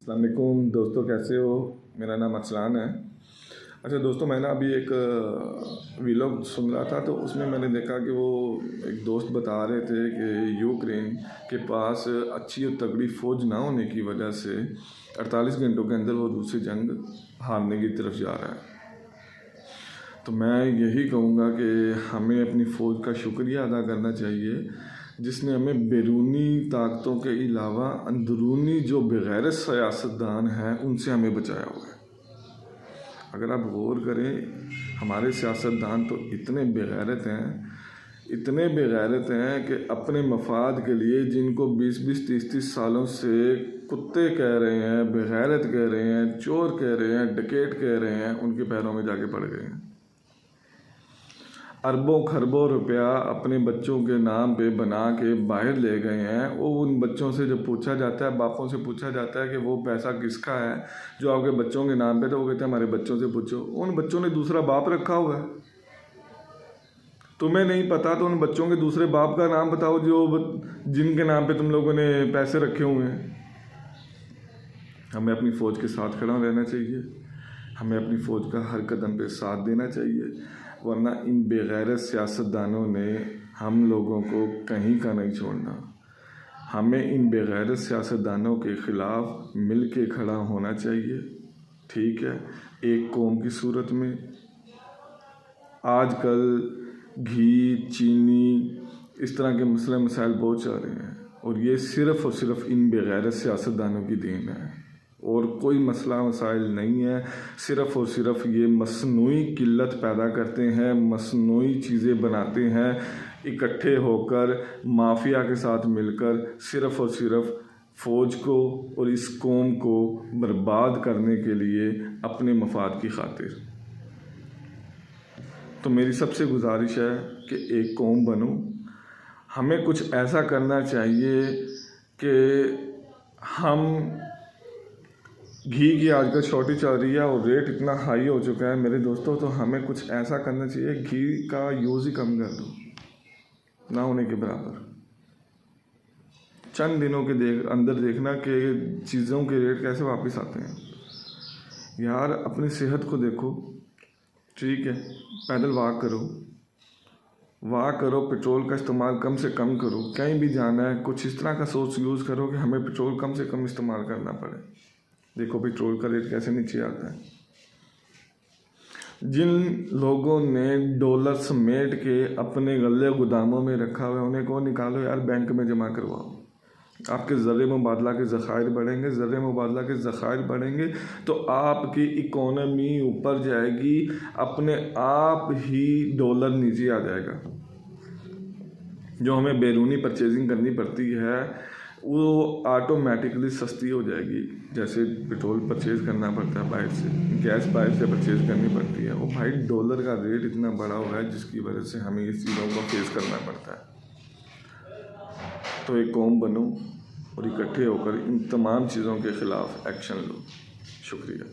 अस्सलाम वालेकुम दोस्तों, कैसे हो? मेरा नाम अरसलान है। अच्छा दोस्तों, मैं ना अभी एक व्लॉग सुन रहा था, तो उसमें मैंने देखा कि वो एक दोस्त बता रहे थे कि यूक्रेन के पास अच्छी और तगड़ी फ़ौज ना होने की वजह से 48 घंटों के अंदर वो दूसरी जंग हारने की तरफ जा रहा है। तो मैं यही कहूँगा कि हमें अपनी फ़ौज का शुक्रिया अदा करना चाहिए, जिसने हमें बैरूनी ताकतों के अलावा अंदरूनी जो बेगैरत सियासतदान हैं उनसे हमें बचाया हुआ है। अगर आप गौर करें, हमारे सियासतदान तो इतने बेगैरत हैं कि अपने मफाद के लिए जिनको 20-20, 30-30 सालों से कुत्ते कह रहे हैं, बेगैरत कह रहे हैं, चोर कह रहे हैं, डकैत कह रहे हैं, उनके पैरों में जाके पड़ गए हैं। अरबों खरबों रुपया अपने बच्चों के नाम पे बना के बाहर ले गए हैं। वो उन बच्चों से जब पूछा जाता है, बापों से पूछा जाता है कि वो पैसा किसका है जो आपके बच्चों के नाम पे, तो वो कहते हैं हमारे बच्चों से पूछो। उन बच्चों ने दूसरा बाप रखा हुआ है। तुम्हें नहीं पता तो उन बच्चों के दूसरे बाप का नाम बताओ जिनके नाम पे तुम लोगों ने पैसे रखे हुए हैं। हमें अपनी फ़ौज के साथ खड़ा रहना चाहिए, हमें अपनी फ़ौज का हर कदम पे साथ देना चाहिए, वरना इन बेगैरत सियासतदानों ने हम लोगों को कहीं का नहीं छोड़ना। हमें इन बेगैरत सियासतदानों के ख़िलाफ़ मिल के खड़ा होना चाहिए। ठीक है, एक कौम की सूरत में आजकल घी, चीनी, इस तरह के मसले मसाइल बहुत चल रहे हैं, और ये सिर्फ़ और सिर्फ इन बेगैरत सियासतदानों की देन है, और कोई मसला मसाइल नहीं है। सिर्फ़ और सिर्फ ये मसनूई किल्लत पैदा करते हैं, मसनूई चीज़ें बनाते हैं, इकट्ठे होकर माफिया के साथ मिलकर सिर्फ़ और सिर्फ फ़ौज को और इस कौम को बर्बाद करने के लिए, अपने मफाद की खातिर। तो मेरी सबसे गुजारिश है कि एक कौम बनो। हमें कुछ ऐसा करना चाहिए कि हम घी की आजकल शॉर्टेज चल रही है और रेट इतना हाई हो चुका है मेरे दोस्तों, तो हमें कुछ ऐसा करना चाहिए, घी का यूज़ ही कम कर दो, ना होने के बराबर। चंद दिनों के अंदर देखना कि चीज़ों के रेट कैसे वापस आते हैं। यार अपनी सेहत को देखो, ठीक है, पैदल वॉक करो, पेट्रोल का इस्तेमाल कम से कम करो। कहीं भी जाना है कुछ इस तरह का सोर्स यूज़ करो कि हमें पेट्रोल कम से कम इस्तेमाल करना पड़े। देखो पेट्रोल का रेट कैसे नीचे आता है। जिन लोगों ने डॉलर समेट के अपने गले गोदामों में रखा हुआ है, उन्हें को निकालो यार, बैंक में जमा करवाओ। आपके ज़र मुबादला के ज़खायर बढ़ेंगे, ज़र मुबादला के ज़खायर बढ़ेंगे तो आपकी इकोनॉमी ऊपर जाएगी, अपने आप ही डॉलर नीचे आ जाएगा। जो हमें बैरूनी परचेजिंग करनी पड़ती है वो ऑटोमेटिकली सस्ती हो जाएगी। जैसे पेट्रोल परचेज़ करना पड़ता है बाहर से, गैस बाहर से परचेज़ करनी पड़ती है, वो भाई डॉलर का रेट इतना बढ़ा हुआ है जिसकी वजह से हमें इस चीज़ों को फेस करना पड़ता है। तो एक कौम बनो और इकट्ठे होकर इन तमाम चीज़ों के ख़िलाफ़ एक्शन लो। शुक्रिया।